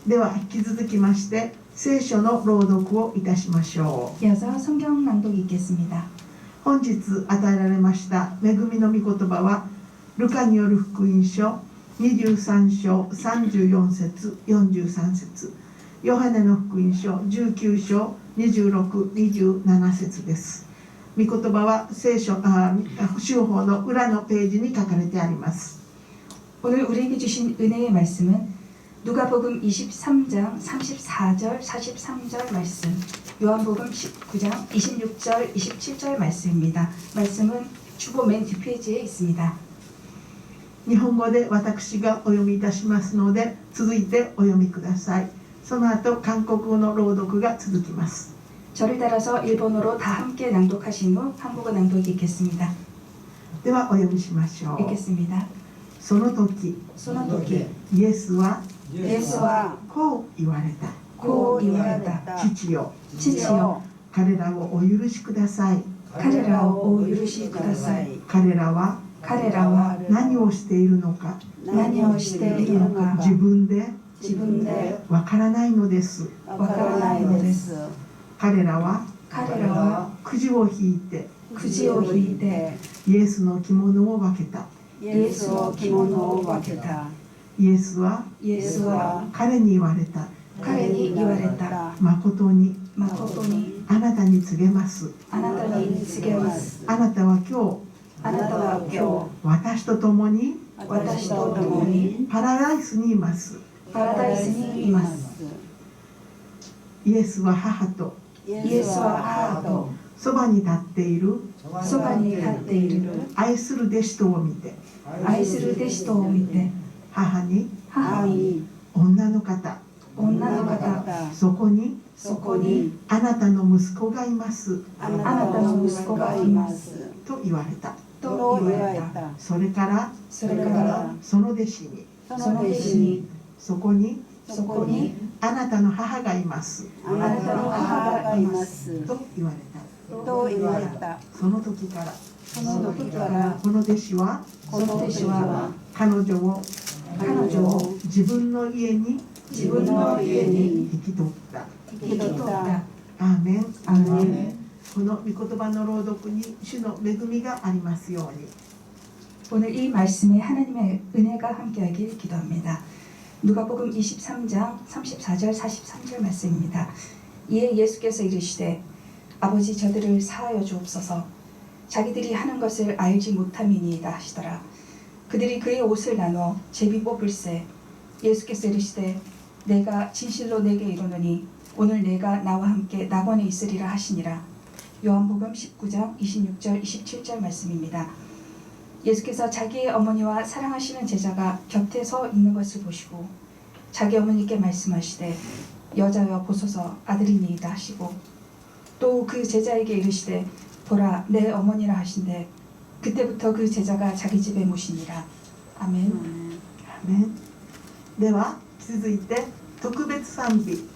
では引き続きまして聖書の朗読をいたしましょう。 이어서 성경 낭독 읽겠습니다. 本日与えられました恵みの御言葉はルカによる福音書23章34節43節、ヨハネの福音書19章26、27節です。御言葉は修法の裏のページに書かれてあります。 오늘 우리에게 주신 은혜의 말씀은 누가복음 23장 34절 43절 말씀, 요한복음 19장 26절 27절 말씀입니다. 말씀은 주보 맨 뒷페이지에 있습니다. 日本語で私がお読みいたしますので続いてお読みください。その後韓国語の朗読が続きます。 저를 따라서 일본어로 다 함께 낭독하신 후 한국어 낭독 읽겠습니다. ではお読みしましょう。 읽겠습니다. その時 소노토기 イエスは 예수와 こう言われた。 고 이와다 父よ、 지치요 彼らをお許しください。 카레라오 오유르시 쿠다사이 彼らは 카레라와 何をしているのか 나니오 시대 이노가 自分で 지분데 わからないのです。 와카라나이 노데스 彼らは 카레라와 くじを引いて 구지오 히데 イエスの着物を分けた。 예수와 기모노 와케타 イエスは 예수와 彼に言われた。 카레니 이와레타 誠に 마코토니 あなたに告げます。 아나타니 스게마스 あなたは今 아나타와 교 日私と共に 와타시토 도모니 パラダイスにいます。 파라다이스니 이마스 イエスは母と 예수와 하하도 そばに立っている 소반이 닷데이르 愛する弟子とを見て 아이스르 데시토 오미테 母に 하하니 女の方 온나노 가타 そこに 소코니 あなたの息子がいます아나타の息子がいます と言われた。と言われた。それからそれからその弟子にその弟子にそこにそこにあなたの母がいますあなたの母がいますと言われた。と言われた。その時からその時からこの弟子はこの弟子は彼女を彼女を自分の家に自分の家に引き取った。引き取ったアーメン。アーメン。この御言葉の朗読に主の恵みがありますように。 오늘 이 말씀에 하나님의 은혜가 함께하길 기도합니다. 누가복음 23장 34절 43절 말씀입니다. 이에 예수께서 이르시되 아버지 저들을 사하여 주옵소서 자기들이 하는 것을 알지 못함이니이다 하시더라. 그들이 그의 옷을 나눠 제비 뽑을세 예수께서 이르시되 내가 진실로 내게 이르노니 오늘 내가 나와 함께 낙원에 있으리라 하시니라. 요한복음 19장 26절 27절 말씀입니다. 예수께서 자기의 어머니와 사랑하시는 제자가 곁에 서 있는 것을 보시고 자기 어머니께 말씀하시되 여자여 보소서 아들이니이다 하시고 또 그 제자에게 이르시되 보라 내 어머니라 하신대 그때부터 그 제자가 자기 집에 모시니라. 아멘. アーメン。では続いて特別賛美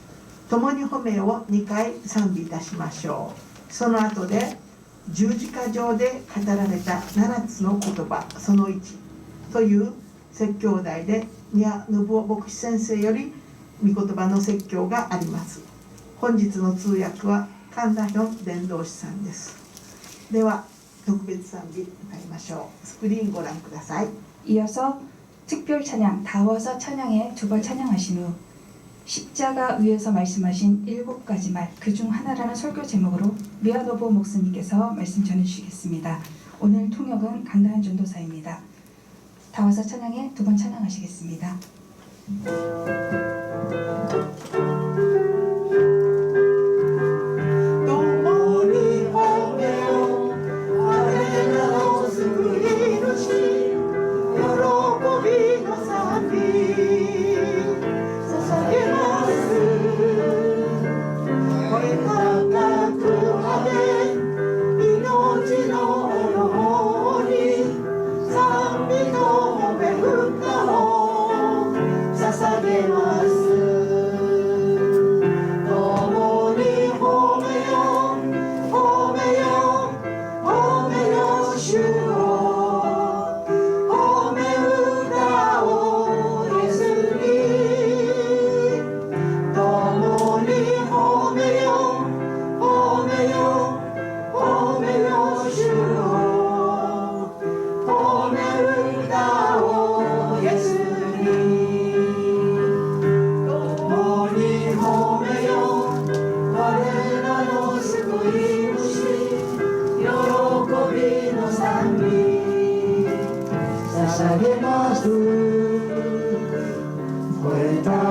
共に褒めを2回賛美いたしましょう。その後で十字架上で語られた7つの言葉その1という説教題で宮信夫牧師先生より御言葉の説教があります。本日の通訳は神田ヒョン伝道師さんです。では特別賛美歌いましょう。スクリーンご覧ください。 이어서 특별 찬양 다워서 찬양에 두 번 찬양하신 후 십자가 위에서 말씀하신 7가지 말 그 중 하나라는 설교 제목으로 미아노보 목사님께서 말씀 전해주시겠습니다. 오늘 통역은 강다현 전도사입니다. 다워서 찬양에 두 번 찬양하시겠습니다.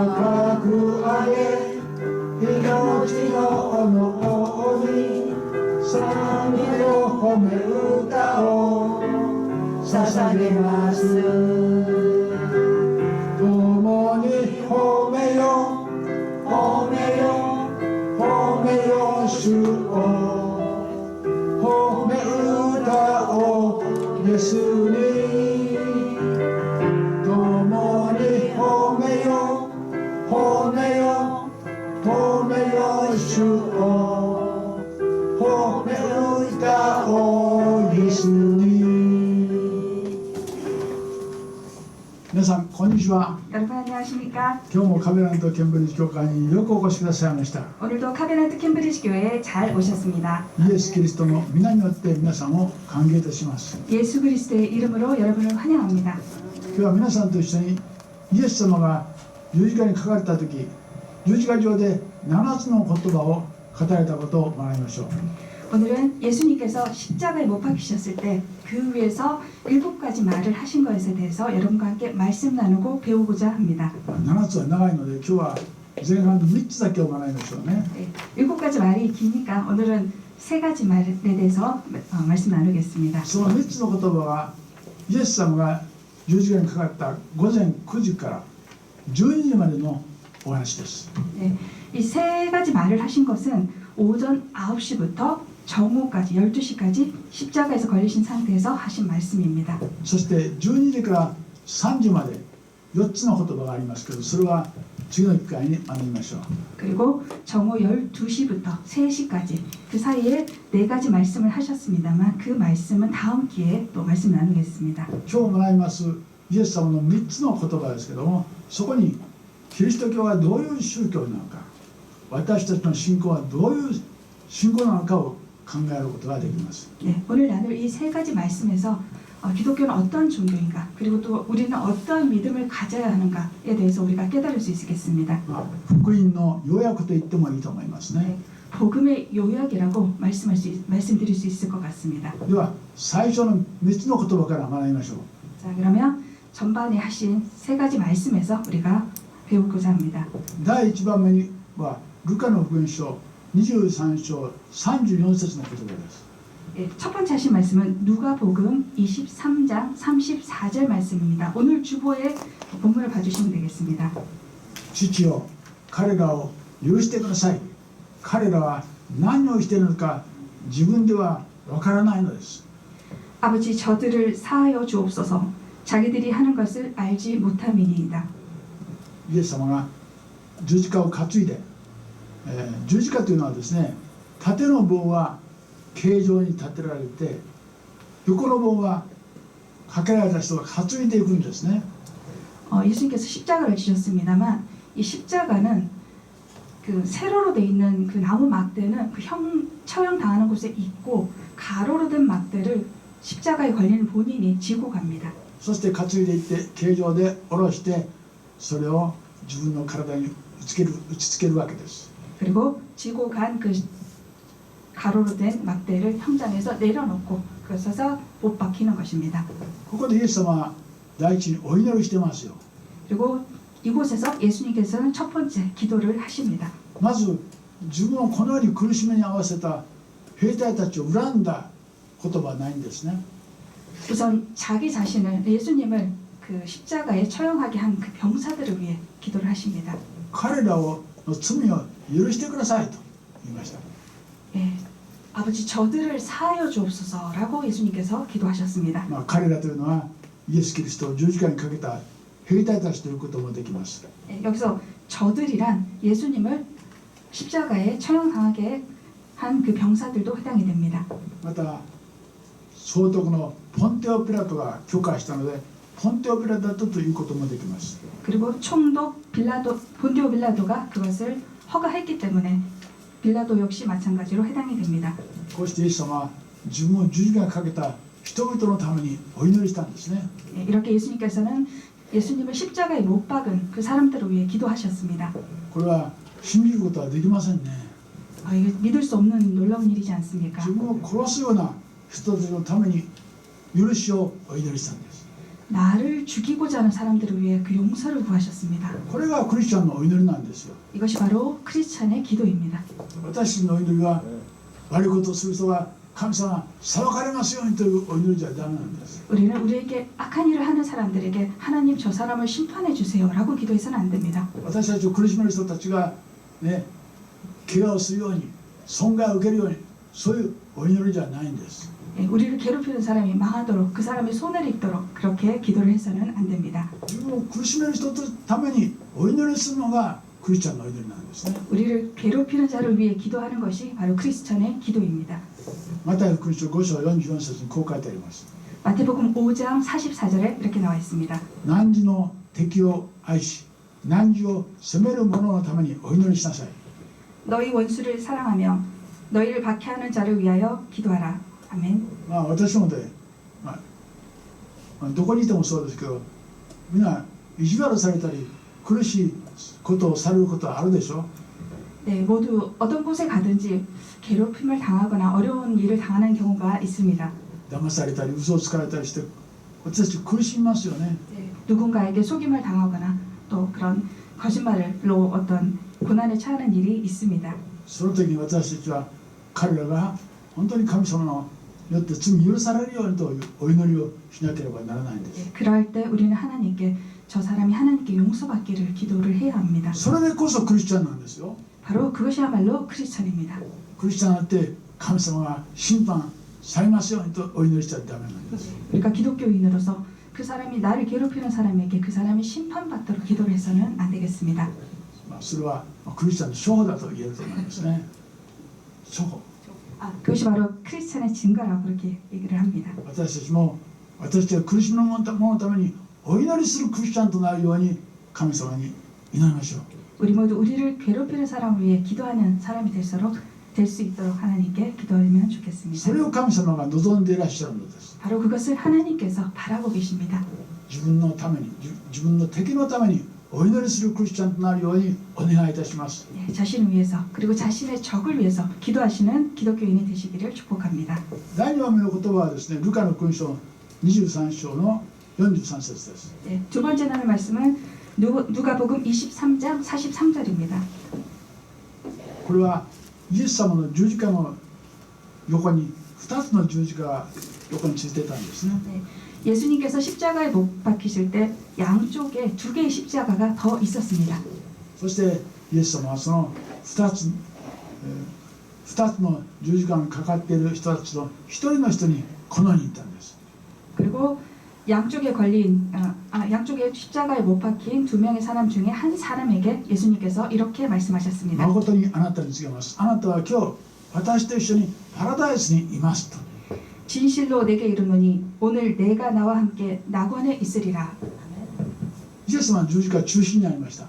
高く上げ命の王に賛美の褒め歌を捧げます。共に褒めよ褒めよ褒めよ主を褒め歌をイエスに共に褒めよ褒めよ褒めよ主を褒め歌をイエスに。皆さんこんにちは。 여러분 안녕하십니까? 今日もカベナントケンブリッジ教会によくお越しくださいました。 오늘도 카베나트 캠브리지 교회에 잘 오셨습니다. イエス・キリストの皆によって皆さんを歓迎いたします。 예수 그리스도의 이름으로 여러분을 환영합니다. 今日は皆さんと一緒にイエス様が十字架にかかれた時、十字架上で7つの言葉を語られたことを学びましょう。 오늘은 예수님께서 십자가에 못 박히셨을 때 그 위에서 7가지 말을 하신 것에 대해서 여러분과 함께 말씀 나누고 배우고자 합니다. 7つは長いので今日は前半の3つだけを学びましょうね。 7가지 말이 기니까 오늘은 3가지 말에 대해서 말씀 나누겠습니다. その3つの言葉はイエス様が十字架にかかった午前9時から12時までのお話です。 네, 이 3가지 말을 하신 것은 오전 9시부터 정오까지 12시까지 십자가에서 걸리신 상태에서 하신 말씀입니다. そして12時から3時まで4つの言葉がありますけど、それは次の機会に学びましょう。 그리고 정오 12시부터 3시까지 그 사이에 4가지 말씀을 하셨습니다만 그 말씀은 다음 기회에 또 말씀 나누겠습니다. 今日学びますイエス様の3つの言葉ですけども、そこにキリスト教はどういう宗教なのか、私たちの信仰はどういう信仰なのかを考えることができます。 네, 오늘 나눌 이 3가지 말씀에서 기독교는 어떤 종교인가, 그리고 또 우리는 어떤 믿음을 가져야 하는가에 대해서 우리가 깨달을 수 있겠습니다. 福音の要約と言ってもいいと思いますね。 네, 복음의 요약이라고 말씀드릴 수 있을 것 같습니다. では最初の3つの言葉から学びましょう。 자, 그러면 전반에 하신 3가지 말씀에서 우리가 배우고자 합니다. 第1番目にはルカの福音書23章34節の言葉です。 예, 첫 번째 하신 말씀은 누가복음 23장 34절 말씀입니다. 오늘 주보의 본문을 봐주시면 되겠습니다. 父よ、彼らを許してください。彼らは何をしているのか自分ではわからないのです。 아버지 저들을 사하여 주옵소서. 자기들이 하는 것을 알지 못함이니이다. イエス様が十字架を担いで、十字架というのはですね、縦の棒は形状に立てられて、横の棒はかけられた人が担いでいくんですね。 예수님께서 십자가를 지셨습니다만 이 십자가는 그 세로로 돼 있는 그 나무 막대는 그 처형 당하는 곳에 있고 가로로 된 막대를 십자가에 걸리는 본인이 지고 갑니다. そして担いでいって形状で下ろして、それを自分の体に打ち付けるわけです。 그리고 지고 간 그 가로로 된 막대를 현장에서 내려놓고 그것에서 못 박히는 것입니다. ここでイエス様は第一にお祈りしてますよ。 그리고 이곳에서 예수님께서는 첫 번째 기도를 하십니다. まず自分をこのように苦しみに合わせた兵隊たちを恨んだことはないんですね。 우선 자기 자신을 예수님을 그 십자가에 처형하게 한 그 병사들을 위해 기도를 하십니다. 彼らの罪を許してくださいと言いました。 예, 아버지 저들을 사하여 주옵소서라고 예수님께서 기도하셨습니다. 彼らというのはイエス・キリストを十字架にかけた兵隊たちということもできます。 예, 여기서 저들이란 예수님을 십자가에 처형당하게 한 그 병사들도 해당이 됩니다. また総督のポンテオ・ピラトが許可したのでポンテオ・ピラトということもできます。 그리고 총독 본디오 빌라도가 그것을 허가했기 때문에 빌라도 역시 마찬가지로 해당이 됩니다. こうしてイエス様は自分を十字架にかけた人々のためにお祈りしたんですね。 예, 이렇게 예수님께서는 예수님을 십자가에 못 박은 그 사람들을 위해 기도하셨습니다. これは信じることはできませんね。 이게 믿을 수 없는 놀라운 일이지 않습니까? 自分を殺すような人たちのために許しをお祈りしたんです。 나를 죽이고자 하는 사람들을 위해 그 용서를 구하셨습니다. これがクリスチャンのお祈りなんですよ。 이것이 바로 크리스찬의 기도입니다. 私のお祈りは悪いことをする人は神様が裁かれますようにというお祈りじゃダメなんです。 우리는 우리에게 악한 일을 하는 사람들에게 하나님 저 사람을 심판해 주세요라고 기도해서는 안 됩니다. 私たちを苦しめる人たちがね、怪我をするように損害を受けるようにそういうお祈りじゃないんです。 우리를 괴롭히는 사람이 망하도록 그 사람이 손해를 입도록 그렇게 기도를 해서는 안 됩니다. 自分を苦しめる人のためにお祈りするのがクリスチャンのお祈りなんですね。 우리를 괴롭히는 자를 위해 기도하는 것이 바로 크리스찬의 기도입니다. マタイ福音書5章44節にこう書いてあります。 마태복음 5장 44절에 이렇게 나와 있습니다. 汝の敵を愛し汝を責める者のためにお祈りしなさい。 너희 원수를 사랑하며 너희를 박해하는 자를 위하여 기도하라. 아멘. まあ私もで、どこにいてもそうですけど、みんな意地悪されたり苦しいことをされることはあるでしょ。 네, 모두 어떤 곳에 가든지 괴롭힘을 당하거나 어려운 일을 당하는 경우가 있습니다. 騙されたり嘘をつかれたりして私たち苦しみますよね。 네, 누군가에게 속임을 당하거나 또 그런 거짓말로 어떤 고난에 처하는 일이 있습니다. その時に私たちは彼らが本当に神様のよって罪許されるようにというお祈りをしなければならないんです。 네, 그럴 때 우리는 하나님께 저 사람이 하나님께 용서받기를 기도를 해야 합니다. それでこそクリスチャンなんですよ。 바로 그것이야말로 크리스찬입니다. クリスチャンになって神様が審判されますようにとお祈りしちゃダメなんです。 우리가 기독교인으로서 그 사람이 나를 괴롭히는 사람에게 그 사람이 심판받도록 기도를 해서는 안 되겠습니다. それはクリスチャンの証拠だと言えると思いますね。証拠。 그것이 바로 크리스찬의 증거라고 그렇게 얘기를 합니다. 私たちも私たちが苦しみの者のためにお祈りするクリスチャンとなるように神様に祈りましょう。 우리 모두 우리를 괴롭히는 사람을 위해 기도하는 사람이 될 수 있도록 하나님께 기도하면 そ 좋겠습니다. れを神様が望んでいらっしゃるのです。 바로 그것을 하나님께서 바라고 계십니다. 自分のために自分の敵のためにお祈りするクリスチャンとなるようにお願いいたします。 네, 자신을 위해서 그리고 자신의 적을 위해서 기도하시는 기독교인이 되시기를 축복합니다. 第2番目の言葉はですね、ルカの福音書23章の43節です。 네, 두 번째 나눌 말씀은 누가복음 23장 43절입니다. これはイエス様の十字架の横に2つの十字架が横についてたんですね。 네, 예수님께서 십자가에 못 박히실 때 양쪽에 두 개의 십자가가 더 있었습니다. そしてイエス様はその2つの十字架にかかっている人たちの一人の人にこのように言ったんです。 그리고 양쪽에 십자가에 못 박힌 두 명의 사람 중에 한 사람에게 예수님께서 이렇게 말씀하셨습니다. 誠にあなたに告げます。あなたは今日私と一緒にパラダイスにいますと。 진실로 내게 이르노니 오늘 내가 나와 함께 낙원에 있으리라. イエス様は十字架中心にありました。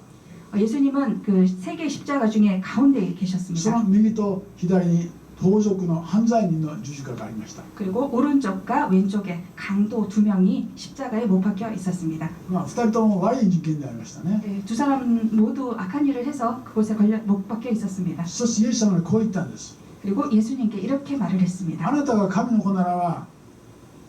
예수님은 그 세 개의 십자가 중에 가운데에 そ 계셨습니다. の右と左に盗賊の犯罪人の十字架がありました。 그리고 오른쪽과 왼쪽에 강도 두 명이 십자가에 못 박혀 있었습니다. 2人とも悪い人間でありましたね。 네, 두 사람 모두 악한 일을 해서 그곳에 못 박혀 있었습니다. そしてイエス様にこう言ったんです。 그리고 예수님께 이렇게 말을 あ 했습니다. なたが神の子ならば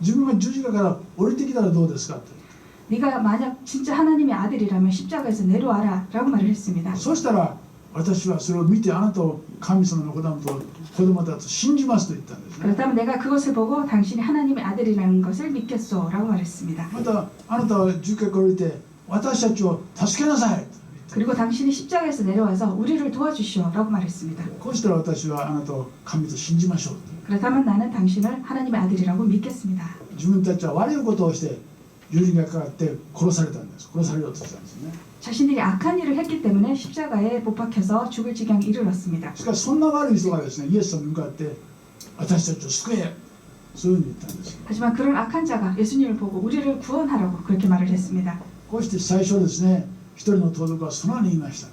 自分が十字架から降りてきたらどうですかと。 네가 만약 진짜 하나님의 아들이라면 십자가에서 내려와라 라고 말을 했습니다. そしたら私はそれを見てあなたを神様の子供だと信じますと言ったんですね。 그렇다면 내가 그것을 보고 당신이 하나님의 아들이라는 것을 믿겠소 라고 말했습니다. またあなたは十字架から降りて私たちを助けなさいと。 그리고 당신이 십자가에서 내려와서 우리를 도와주시오 라고 말했습니다. こうしたら私はあなたを神と信じましょうと。 그렇다면 나는 당신을 하나님의 아들이라고 믿겠습니다. 自分たちは悪いことをして十字架がかかって殺されたんです。殺されようとしたんですね。 자신들이 악한 일을 했기 때문에 십자가에 못 박혀서 죽을 지경에 이르렀습니다. しかしそんな悪い人がですね、イエス様に向かって私たちを救え、そういうふうに言ったんです。 하지만 그런 악한 자가 예수님을 보고 우리를 구원하라고 그렇게 말을 했습니다. こうして最初ですね、一人の盗賊はそのように言いました。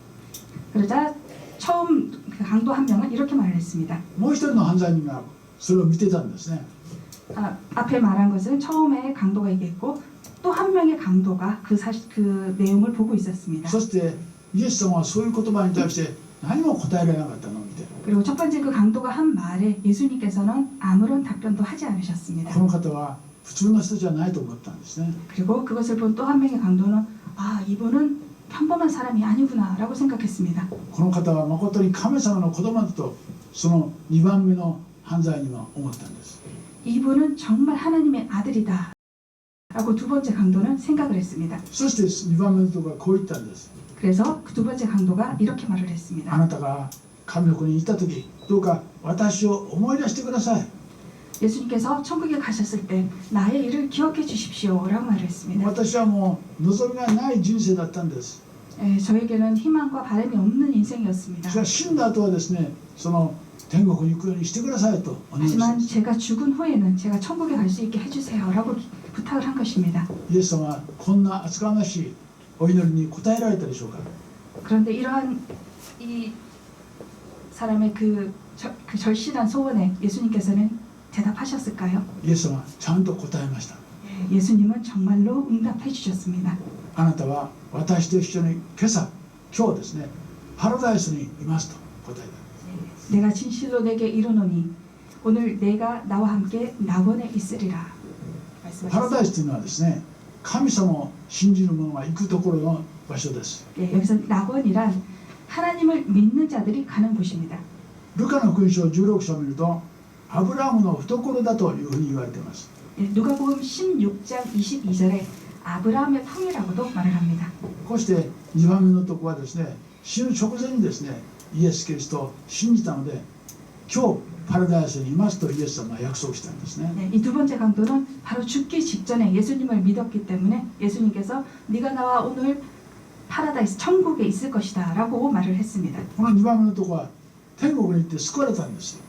그러자 처음 그 강도 한 명은 이렇게 말을 했습니다. もう一人の犯罪人がそれを見てたんですね。 앞에 말한 것은 처음에 강도가 얘기했고 또 한 명의 강도가 그 내용을 보고 있었습니다. そしてイエス様はそういう言葉に対して何も答えられなかったのを見て、 그리고 첫 번째 그 강도가 한 말에 예수님께서는 아무런 답변도 하지 않으셨습니다. この方は普通の人じゃないと思ったんですね。 그리고 그것을 본 또 한 명의 강도는 아, 이분은 평범한 사람이 아니구나라고 생각했습니다. この方は誠に神様の子供だとその2番目の犯罪には思ったんです。 이분은 정말 하나님의 아들이다 라고 두 번째 강도는 생각을 했습니다. そして2番目のところはこう言ったんです。 그래서 그 두 번째 강도가 이렇게 말을 あ 했습니다. なたが神の国に行った時どうか私を思い出してください。 예수님께서 천국에 가셨을 때 나의 일을 기억해 주십시오 라고 말을 했습니다. 私はもう望みがない人生だったんです。 저에게는 희망과 바람이 없는 인생이었습니다. しかし死んだ後はですねその天国に行くようにしてくださいとお願いしま 하지만 す。 제가 죽은 후에는 제가 천국에 갈 수 있게 해주세요 라고 부탁을 한 것입니다. イエス様はこんな厚かましいお祈りに応えられたでしょうか。 그런데 이러한 이 사람의 그 절실한 소원에 예수님께서는 대답하셨을까요? イエス様はちゃんと答えました。 예수님은 정말로 응답해 주셨습니다. あなたは私と一緒に今日ですねパラダイスにいますと答えた。 내가 진실로 내게 이르노니 오늘 내가 나와 함께 낙원에 있으리라 パラダ 말씀하셨습니다. イスというのはですね神様を信じる者が行くところの場所です。 여기서 낙원이란 하나님을 믿는 자들이 가는 곳입니다. ルカの福音書16章を見るとアブラハムの懐だというふうに言われています。 누가복음 16장 22절에 아브라함의 품이라고도 말을 합니다. こうして2番目のところはですね死ぬ直前にですねイエス・キリストを信じたので今日パラダイスにいますとイエス様は約束したんですね。 이 두 번째 강도는 바로 죽기 직전에 예수님을 믿었기 때문에 예수님께서 네가 나와 오늘 파라다이스 천국에 있을 것이다 라고 말을 했습니다. この2番目のところは天国に行って救われたんです。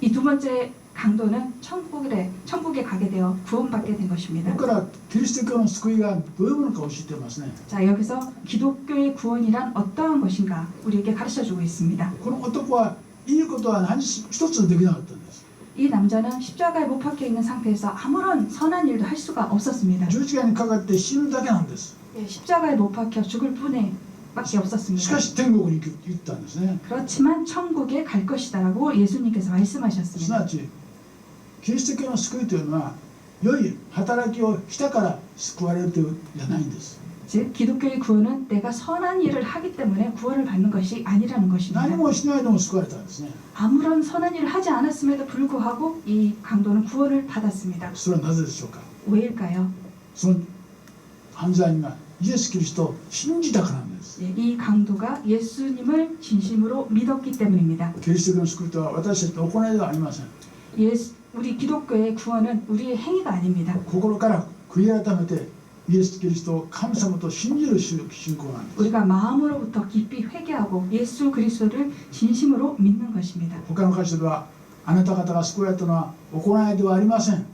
이 두 번째 강도는 천국에 가게 되어 구원받게 된 こ 것입니다. こからキリスト教の救いがどういうものか教えていますね。 자, 여기서 기독교의 구원이란 어떠한 것인가 우리에게 가르쳐주고 있습니다. この男はいいことは何一つできなかったんです。 이 남자는 십자가에 못 박혀 있는 상태에서 아무런 선한 일도 할 수가 없었습니다. 十字架にかかって死ぬだけなんです。 십자가에 못 박혀 죽을 뿐에 밖에 しか 없었습니다. し天国に行ったんですね。 그렇지만 천국에 갈 것이다라고 예수님께서 す 말씀하셨습니다. なわちキリスト教の救いというのは良い働きをしたから救われるというじゃないんです。 즉 기독교의 구원은 내가 선한 일을 하기 때문에 구원을 받는 것이 아니라는 何 것입니다. もしないでも救われたんですね。 아무런 선한 일을 하지 않았음에도 불구하고 이 강도는 구원을 받았습니다. それはなぜでしょうか。 왜일까요? その犯罪人がイエス・キリストを信じたからなんです。 이 강도가 예수님을 진심으로 믿었기 때문입니다. キリスト教の救いとは私たちの行いではありません。 우리 기독교의 구원은 우리의 행위가 아닙니다. 心から悔い改めてイエス・キリストを神様と信じる信仰なんです。 우리가 마음으로부터 깊이 회개하고 예수 그리스도를 진심으로 믿는 것입니다. 他の箇所ではあなた方が救われたのは行いではありません。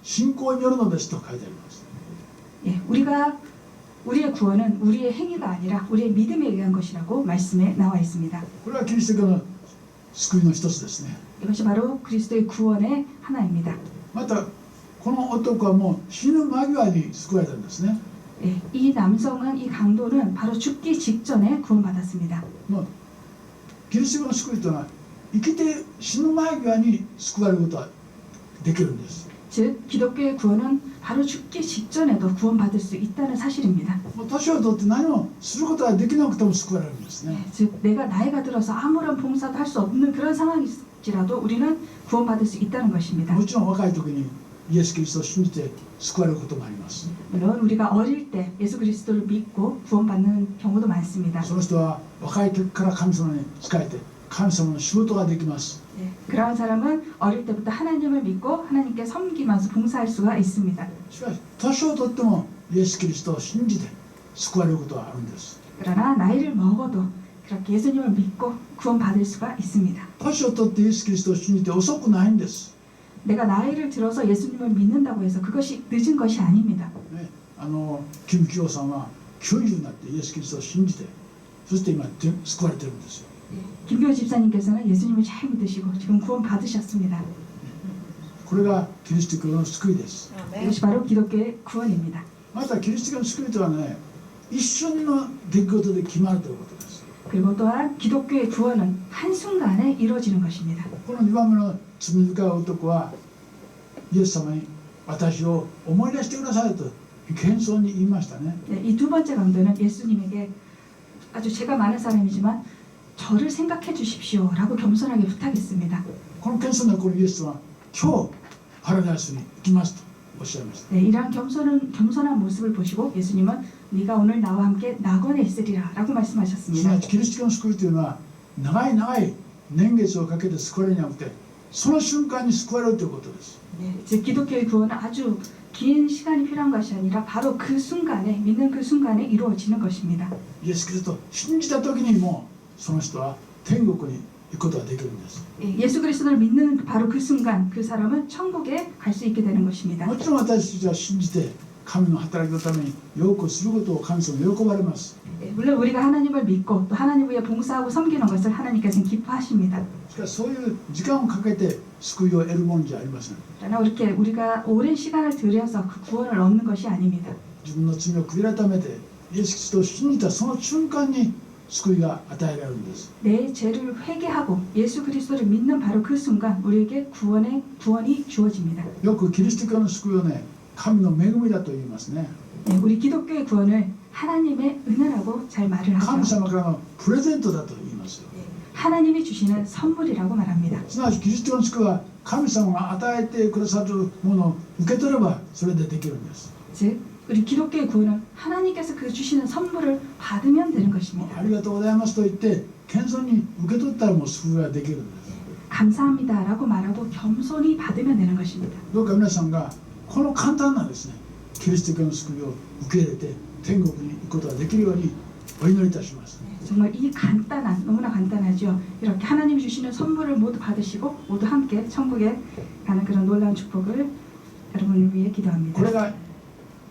信仰によるのですと書いてあります。 우리의 구원은 우리의 행위가 아니라 우리의 믿음에 의한 것이라고 말씀에 나와 있습니다. これはキリスト教の救いの一つですね。 이것이 바로 그리스도의 구원의 하나입니다. またこの男はもう死ぬ間際に救われたんですね。 이 남성은 이 강도는 바로 죽기 직전에 구원받았습니다. もうキリスト教の救いというのは生きて死ぬ間際に救われることはできるんです。 즉 기독교의 구원은 바로 죽기 직전에도 구원받을 수 있다는 사실입니다. もう年を取って何もすることができなくても救われるんですね。 즉 내가 나이가 들어서 아무런 봉사도 할 수 없는 그런 상황일지라도 우리는 구원받을 수 있다는 것입니다. もちろん若い時にイエス・キリストを信じて救われることもあります。 물론 우리가 어릴 때 예수 그리스도를 믿고 구원받는 경우도 많습니다. その人は若い時から神様に仕えて神様の仕事ができます。 그런 사람은 어릴 때부터 하나님을 믿고 하나님께 섬기면서 봉사할 수가 있습니다. しかし年を取ってもイエス・キリストを信じて救われることはあるんです。 그러나 나이를 먹어도 그렇게 예수님을 믿고 구원받을 수가 있습니다. 年を取ってイエス・キリストを信じて遅くないんです。 내가 나이를 들어서 예수님을 믿는다고 해서 그것이 늦은 것이 아닙니다. ね、キム・キヨさんは90になってイエス・キリストを信じてそして今救われてるんですよ。 김교호 집사님께서는 예수님을 잘 믿으시고 지금 구원 받으셨습니다. これがキリスト教の救いです。 이것이 바로 기독교의 구원입니다. またキリスト教の救いとはね一瞬の出来事で決まるということです。 그리고 또한 기독교의 구원은 한순간에 이루어지는 것입니다. この2番目の罪深い男はイエス様に私を思い出してくださいと謙遜に言いましたね。 네, 이 두 번째 강도는 예수님에게 아주 죄가 많은 사람이지만 저를 생각해 주십시오라고 겸손하게 부탁했습니다. この謙遜なこのイエスは今日パラダイスに行きますとおっしゃいました。 네, 이러한 겸손한 모습을 보시고 예수님은 네가 오늘 나와 함께 낙원에 있으리라라고 すな 말씀하셨습니다. わちキリスト教の救いというのは長い長い年月をかけて救われるんじゃなくてその瞬間に救われるということです。 네, 즉 기독교의 구원은 아주 긴 시간이 필요한 것이 아니라 바로 그 순간에 믿는 그 순간에 이루어지는 것입니다. イエス・キリストを信じた時にもその人は天国に行くことができるんです。 예수 그리스도를 믿는 바로 그 순간 그 사람은 천국에 갈 수 있게 되는 것입니다. もちろん私たちは信じて神の働きのためによくすることを神様喜ばれます。 물론 우리가 하나님을 믿고 또 하나님 위해 봉사하고 섬기는 것을 하나님께서는 기뻐하십니다. しかしそういう時間をかけて救いを得るものじゃありません。 그러나 이렇게 우리가 오랜 시간을 들여서 그 구원을 얻는 것이 아닙니다. 自分の罪を悔い改めてイエス・キリストを信じたその瞬間に救いが与えられるんです。 내 죄를 회개하고 예수 그리스도를 믿는 바로 그 순간 우리에게 구원이 주어집니다. よくキリスト教の救いをね神の恵みだと言いますね。 네, 우리 기독교의 구원을 하나님의 은혜라고 잘 말을 神 하죠. 様からのプレゼントだと言いますよ。 하나님이 주시는 선물이라고 말합니다. すなわちキリスト教の救いは神様が与えてくださるものを受け取ればそれでできるんです。 즉 우리 기독교의 구원은 하나님께서 그 주시는 선물을 받으면 되는 あ 것입니다. りがとうございますと言って謙遜に受け取ったらもう救いができるんです。 감사합니다라고 말하고 겸손히 받으면 되는 것입니다. どうか皆さんがこの簡単なですねキリスト教の救いを受け入れて天国に行くことができるようにお祈りいたします。 정말 이 간단한 너무나 간단하죠. 이렇게 하나님이 주시는 선물을 모두 받으시고 모두 함께 천국에 가는 그런 놀라운 축복을 여러분을 위해 こ 기도합니다. れが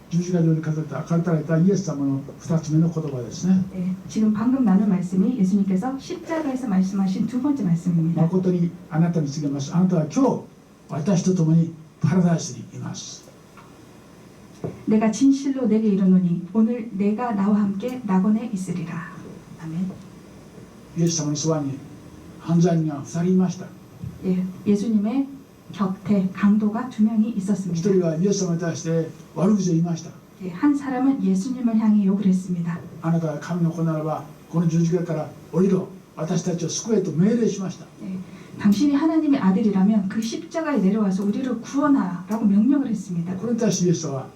十字架上に書かれたイエス様の2つ目の言葉ですね。 네, 지금 방금 나눈 말씀이 예수님께서 십자가에서 말씀하신 두 번째 말씀입니다. 誠にあなたに告げます。あなたは今日私と共にパラダイスにいます。 내가 진실로 내게 이르노니 오늘 내가 나와 함께 낙원에 있으리라. 아멘. イエス様のそばに犯罪人が2人いました。 예, 예수님의 곁에 강도가 두 명이 1 있었습니다. 人はイエス様に対して悪口を言いました。 예, 한 사람은 예수님을 향해 욕을 했습니다. あなたが神の子ならばこの十字架から降りろ、私たちを救えと命令しました。 예, 당신이 하나님의 아들이라면 그 십자가에 내려와서 우리를 구원하라고 명령을 했습니다. これに対してイエス様は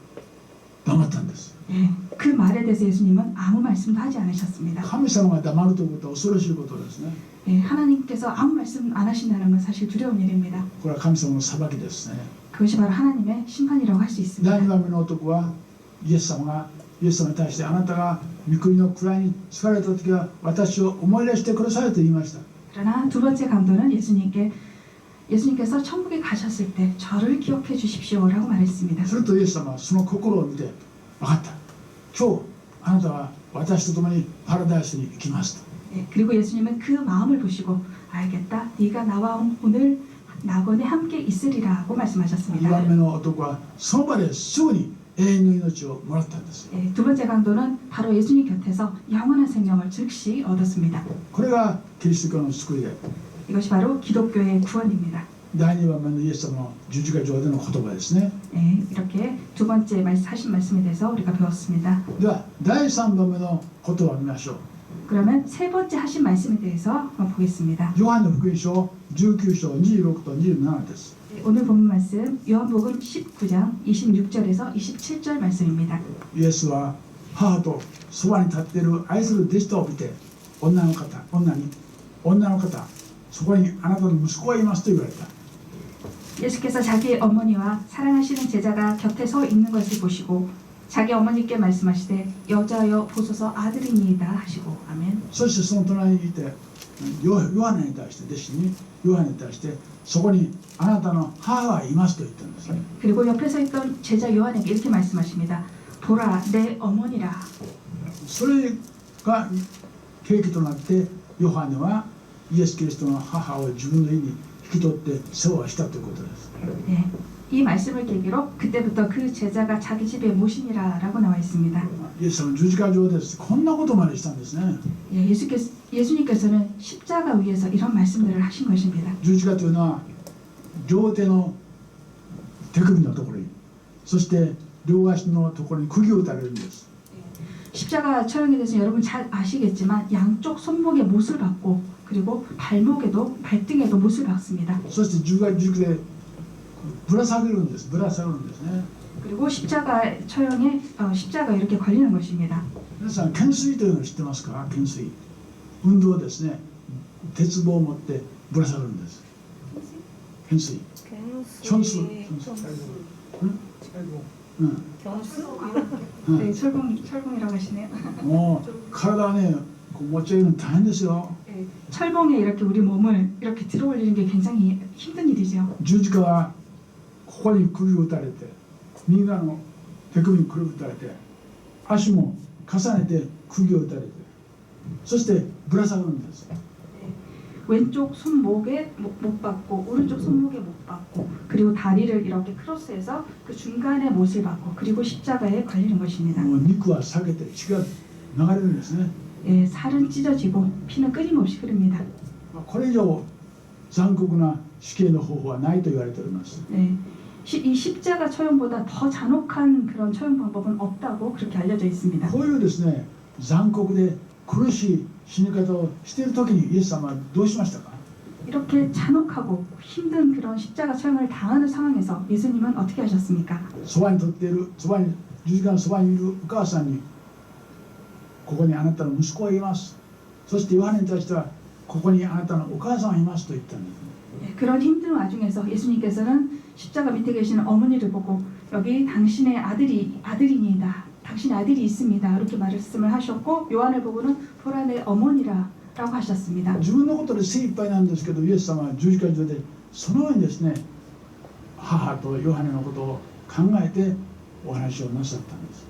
黙ったんです。 예, 그 말에 대해서 예수님은 아무 말씀도 하지 않으셨습니다. 神様が黙るということは恐ろしいことですね。 예, 하나님께서 아무 말씀 안 하신다는 건 사실 두려운 일입니다. これは神様の裁きですね。 그것이 바로 하나님의 심판이라고 할 수 第 있습니다. 2番目の男はイエス様に対してあなたが御国の位に就かれた時は私を思い出してくださいと言いました。 그러나 두 번째 강도는 예수님께서 천국에 가셨을 때 저를 기억해 주십시오라고 말했습니다. するとイエス様はその心を見て分かった。今日あなたは私と共にパラダイスに行きますと。 예, 그리고 예수님은 그 마음을 보시고 알겠다. 네가 나와 오늘 낙원에 함께 있으리라고 2 말씀하셨습니다. 番目の男はその場ですぐに永遠の命をもらったんです。 예, 두 번째 강도는 바로 예수님 곁에서 영원한 생명을 즉시 얻었습니다. これがキリスト教の救いで 이것이 바로 기독교의 구원입니다. 第2番目のイエス様の十字架上での言葉ですね。 예, 이렇게 두 번째 하신 말씀에 대해서 우리가 배웠습니다. では第3番目の言葉を見ましょう。 그러면 세 번째 하신 말씀에 대해서 한번 보겠습니다. ヨハネの福音書19章26と27です。 예, 오늘 본 말씀 요한복음 19장 26절에서 27절 말씀입니다. イエスは母とそばに立っている愛する弟子とを見て女の方そこにあなたの息子がいますと言われた。 예수께서 자기 어머니와 사랑하시는 제자가 곁에 서 있는 것을 보시고 자기 어머니께 말씀하시되 여자여 보소서 아들이니이다 하시고 아멘. そしてその隣にいてヨハネに対して弟子にヨハネに対してそこにあなたの母がいますと言ったんですね。 그리고 옆에 서 있던 제자 요한에게 이렇게 말씀하십니다. 보라 내 어머니라. それが契機となってヨハネはイエス・キリストの母を自分の家に引き取って世話したということです。 네, 이 말씀을 계기로 그때부터 그 제자가 자기 집에 모시니라라고 나와 있습니다. イエス様の十字架上ですこんなことまでしたんですね。 예, 예수님께서는 십자가 위에서 이런 말씀들을 하신 것입니다. 十字架というのは両手の手首のところにそして両足のところに釘を打たれるんです。 십자가 처형에 대해서 여러분 잘 아시겠지만 양쪽 손목에 못을 박고 그리고 발목에도 발등에도 못을 박습니다. そして十字軸でぶら下げるんです。ぶら下がるんですね。 그리고 십자가 처형에 십자가 이렇게 걸리는 것입니다. 皆さん懸垂というのを知ってますか？懸垂運動ですね。鉄棒を持ってぶら下がるんです。懸垂천수 네, 철봉이라고 하시네요. もう体はねこう持ち上げるの大変ですよ。 네, 철봉에 이렇게 우리 몸을 이렇게 들어올리는 게 굉장히 힘든 일이죠. 十字架はここに釘を打たれて右側の手首に釘を打たれて足も重ねて釘を打たれてそしてぶら下がるんです。 왼쪽 손목에 못 박고 오른쪽 손목에 못 박고 그리고 다리를 이렇게 크로스해서 그 중간에 못을 박고 그리고 십자가에 걸리는 것입니다. もう肉は裂けて血が流れるんですね。 예, 살은 찢어지고 피는 끊임없이 흐릅니다. これ以上残酷な死刑の方法はないと言われております。 네, 이 십자가 처형보다 더 잔혹한 그런 처형 방법은 없다고 그렇게 알려져 있습니다. こういうですね残酷で苦しい死に方をしている時にイエス様はどうしましたか？ 이렇게 잔혹하고 힘든 그런 십자가 처형을 당하는 상황에서 예수님은 어떻게 하셨습니까? そばに立っているそばに十字架のそばにいるお母さんにここにあなたの息子がいます。そしてヨハネに対してはここにあなたのお母さんがいますと言ったんです。 그런 힘든 와중에서 예수님께서는 십자가 밑에 계시는 어머니를 보고 여기 당신의 아들이니다. 당신의 아들이 있습니다. 이렇게 말씀을 하셨고 요한을 보고는 보라 내 어머니라라고 하셨습니다. 自分のことで精一杯なんですけどイエス様は十字架上でそのようにですね母とヨハネのことを考えてお話をなさったんです。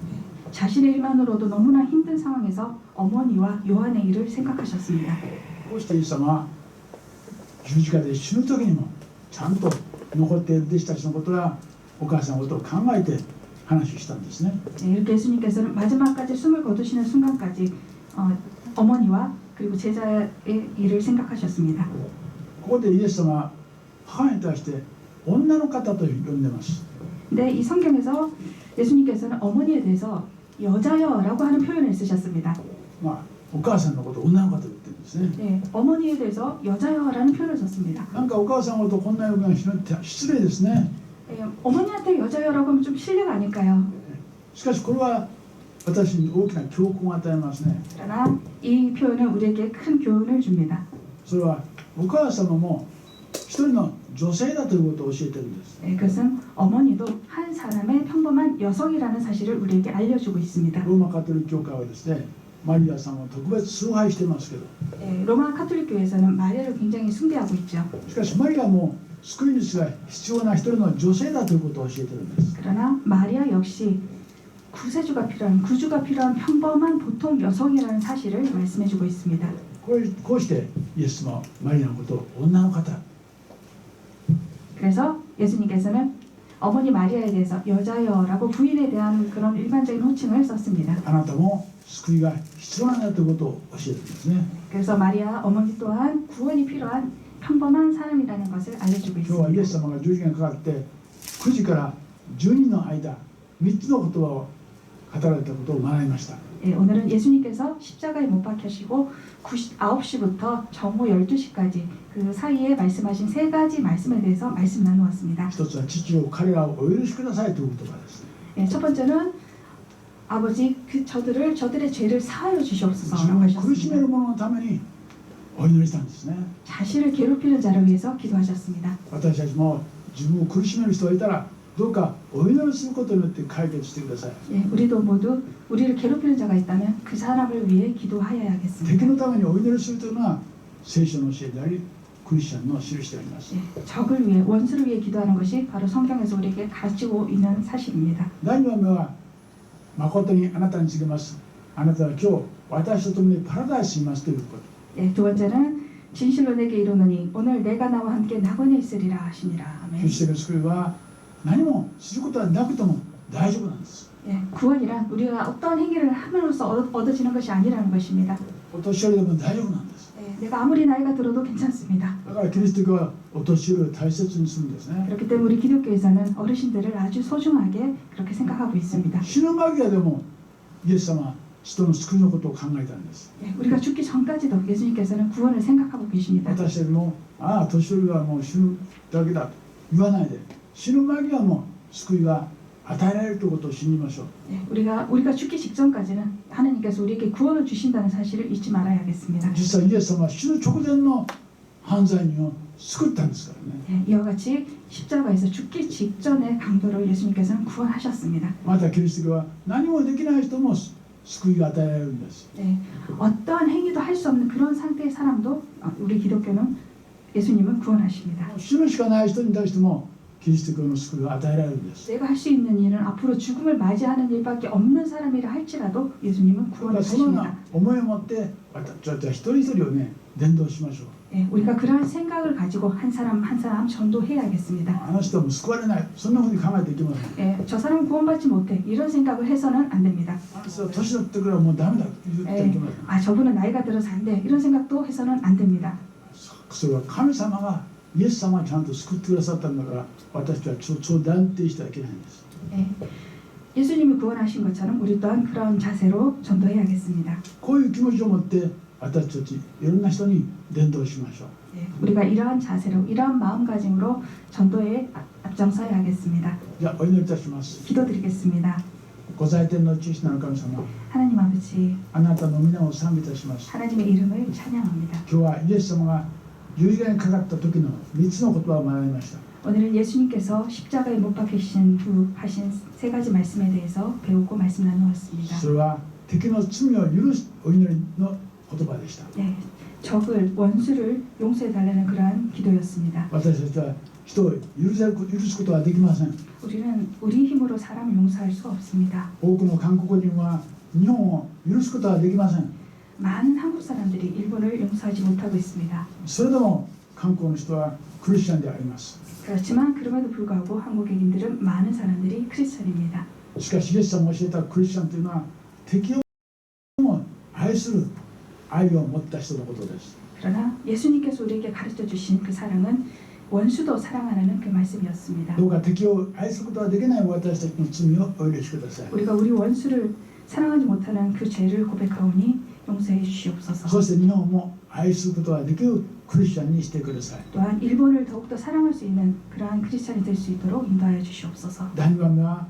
자신의 일만으로도 너무나 힘든 상황에서 어머니와 요한의 일을 생각하셨습니다. こうしてイエス様は十字架で死ぬ時にもちゃんと残っている弟子たちのことやお母さんのことを考えて話をしたんですね。 이렇게 예수님께서는 마지막까지 숨을 거두시는 순간까지 어머니와 그리고 제자의 일을 생각하셨습니다. ここでイエス様は母に対して女の方と呼んでます。 근데 이 성경에서 예수님께서는 어머니에 대해서 여자여라고 하는 표현을 쓰셨습니다. まあお母さんのことを女の方と言ってるんですね。 네, 어머니에 대해서 여자여라는 표현을 썼습니다. なんかお母さんのことをこんな呼びが失礼ですね。 네, 어머니한테 여자여라고 하면 좀 실례가 아닐까요? しかしこれは私に大きな教訓を与えますね。 그러나 이 표현은 우리에게 큰 교훈을 줍니다. それはお母様も一人の女性だということを教えてるんです。 네, 그것은 어머니도 한 사람의 평범한 여성이라는 사실을 우리에게 알려주고 있습니다. ローマカトリック教会はですねマリアさんを特別崇拝してますけど 네, 로마 카톨릭 교회에서는 마리아를 굉장히 숭배하고 있죠. しかしマリアも救い主が必要な一人の女性だということを教えてるんです。 그러나 마리아 역시 구세주가 필요한 구주가 필요한 평범한 보통 여성이라는 사실을 말씀해주고 있습니다. こうしてイエス様はマリアのことを女の方 그래서 예수님께서는 어머니 마리아에 대해서 여자여라고 부인에 대한 그런 일반적인 호칭을 썼습니다. あなたも救いが必要なんだということを教えてるんですね。 그래서 마리아 어머니 또한 구원이 필요한 평범한 사람이라는 것을 알려주고 今日はイエス 있습니다. 様が十字架にかかって9時から12の間3つの言葉を語られたことを学びました。 예, 오늘은 예수님께서 십자가에 못 박히시고 9시부터 정오 12시까지 그 사이에 말씀하신 세 가지 말씀에 대해서 말씀 나누었습니다. 一つは父を彼らをお許しくださいという言葉です。 예, 첫 번째는 아버지 저들의 죄를 사하여 自 주시옵소서라고 分を苦しめ 하셨습니다. る者のためにお祈りしたんですね。 자신을 괴롭히는 자를 위해서 기도하셨습니다. 私たちも自分を苦しめる人がいたらどうかお祈りすることによって解決してください。 예, 우리도 모두 우리를 괴롭히는 자가 있다면 그 사람을 위해 기도하여야 敵 하겠습니다. のためにお祈りするというのは聖書の教えでありクリスチャンの印であります。 예, 적을 위해 원수를 위해 기도하는 것이 바로 성경에서 우리에게 가르치고 있는 사실입니다. 第2番目は誠にあなたに告げます。あなたは今日私と共にパラダイスにいますということ。 예, 두 번째는 진실로 내게 이르노니 오늘 내가 나와 함께 낙원에 있으리라 하시니라. 아멘. 救世の救いは何もすることはなくても大丈夫なんです。 예, 구원이란 우리가 어떤 행위를 함으로써 얻어지는 것이 아니라는 것입니다. お年寄りでも大丈夫なんです。 예, 내가 아무리 나이가 들어도 괜찮습니다. だからキリスト教はお年寄りを大切にするんですね。 그렇기 때문에 우리 기독교에서는 어르신들을 아주 소중하게 그렇게 생각하고 있습니다. 死ぬ間際でもイエス様は人の救いのことを考えたんです。 예, 우리가 죽기 전까지도 예수님께서는 구원을 생각하고 계십니다. 私たちもああ年寄りはもう死ぬだけだと言わないで、死ぬ間際も救いが与えられるということを信じましょう。 예, 우리가 죽기 직전까지는 하나님께서 우리에게 구원을 주신다는 사실을 잊지 말아야겠습니다. 実際イエス様は死ぬ直前の犯罪人を救ったんですからね。 예, 이와 같이 십자가에서 죽기 직전의 강도를 예수님께서는 구원하셨습니다. またキリスト教は何もできない人も救いが与えられるんです。 예, 어떠한 행위도 할 수 없는 그런 상태의 사람도 우리 기독교는 예수님은 구원하십니다. 死ぬしかない人に対してもキリスト教の救いが与えられるんです。 내가 할 수 있는 일은 앞으로 죽음을 맞이하는 일밖에 없는 사람이라 할지라도 예수님은 だからそのよう 구원하십니다. な思いを持って私たちは一人一人をね伝道しましょう。 예, 우리가 그러한 생각을 가지고 한 사람 한 사람 전도해야겠습니다. あの人はもう救われない、そんなふうに考えていきません。 예, 저 사람은 구원받지 못해 이런 생각을 해서는 안 됩니다. あの人は年取ってからもうダメだと言ってはいけません。 아, 저분은 나이가 들어서 안 돼. 이런 생각도 해서는 안 됩니다. それは神様がイエス様がちゃんと救ってくださったんだから私たちはそう断定してはいけないんです。 예, 예수님이 구원하신 것처럼 우리 또한 그런 자세로 전도해야겠습니다. こういう気持ちを持って私たちいろんな人に伝道しましょう。 예, 우리가 이러한 자세로 이러한 마음가짐으로 전도에 앞장서야 하겠습니다. じゃあお祈りいたします。 기도드리겠습니다. ご在天の父なる神様、 하나님 아버지, あなたの皆を賛美いたします。 하나님의 이름을 찬양합니다. 今日はイエス様が十字架にかかった時の3つの言葉を学びました。 오늘은 예수님께서 십자가에 못 박히신 후 하신 세 가지 말씀에 대해서 배우고 말씀 나누었습니다. それは敵の罪を許すお祈りの言葉でした。 네, 적을 원수를 용서해 달라는 그러한 기도였습니다. 私たちは人を許すことはできません。 우리는 우리 힘으로 사람을 용서할 수 없습니다. 多くの韓国人は日本を許すことはできません。 많은 한국 사람들이 일본을 용서하지 못하고 있습니다. それでも韓国の人はクリスチャンであります。 그렇지만 그럼에도 불구하고 한국인들은 많은 사람들이 크리스천입니다. しかしイエス様が教えたクリスチャンというのは敵をも愛する愛を持った人のことです。 그러나 예수님께서 우리에게 가르쳐 주신 그 사랑은 원수도 사랑하라는 그 말씀이었습니다. どうか敵を愛することができない私たちの罪をお許しください。 우리가 우리 원수를 사랑하지 못하는 그 죄를 고백하오니 용서해 주시옵소서. そして日本も愛することができるクリスチャンにしてください。 또한 일본을 더욱더 사랑할 수 있는 그러한 크리스천이 될 수 있도록 인도하여 주시옵소서. 第2番目は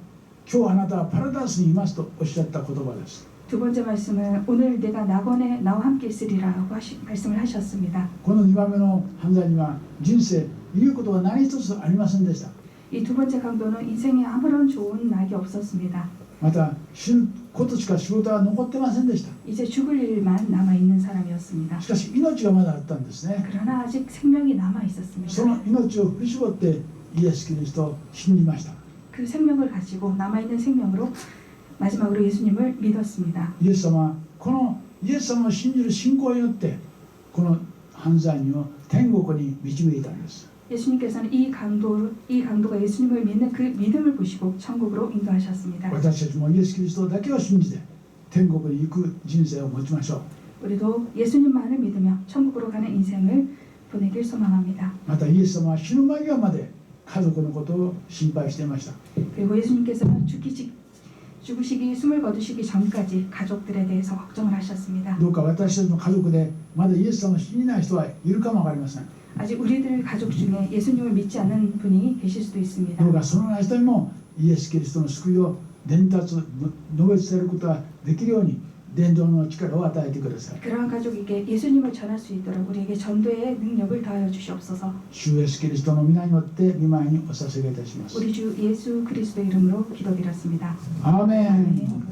今日あなたはパラダイスにいますとおっしゃった言葉です。 두 번째 말씀은 오늘 내가 낙원에 나와 함께 있으리라고 말씀을 하셨습니다. この2番目の犯罪には人生言うことが何一つありませんでした。 이 두 번째 강도는 인생에 아무런 좋은 낙이 없었습니다. また死ぬことしか仕事は残ってませんでした。 이제 죽을 일만 남아 있는 사람이었습니다. しかし命がまだあったんですね。 그러나 아직 생명이 남아 있었습니다. その命を振り絞ってイエス・キリストを信じました。 그 생명을 가지고 남아 있는 생명으로 마지막으로 예수님을 믿었습니다. イエス様はこのイエス様を信じる信仰によってこの犯罪人を天国に導いたんです。 예수님께서는 이 강도가 예수님을 믿는 그 믿음을 보시고 천국으로 인도하셨습니다. 私たちもイエス・キリストだけを信じて天国に行く人生を持ちましょう。 우리도 예수님만을 믿으며 천국으로 가는 인생을 보내길 소망합니다. またイエス様は死ぬ間際まで家族のことを心配していました。 그리고 예수님께서는 죽으시기 숨을 거두시기 전까지 가족들에 대해서 걱정을 하셨습니다. どうか私たちの家族でまだイエス様を信じない人はいるかもわかりません。 아직 우리들 가족 중에 예수님을 믿지 않는 분이 계실 수도 있습니다. どうかそのような人にもイエス・キリストの救いを伝達述べ伝えることができるように伝道の力を与えてください。 그러한 가족에게 예수님을 전할 수 있도록 우리에게 전도의 능력을 더하여 주시옵소서. 主イエス・キリストの皆によって御前にお捧げいたします。 우리 주 예수 그리스도의 이름으로 기도드렸습니다. アーメン。 아멘.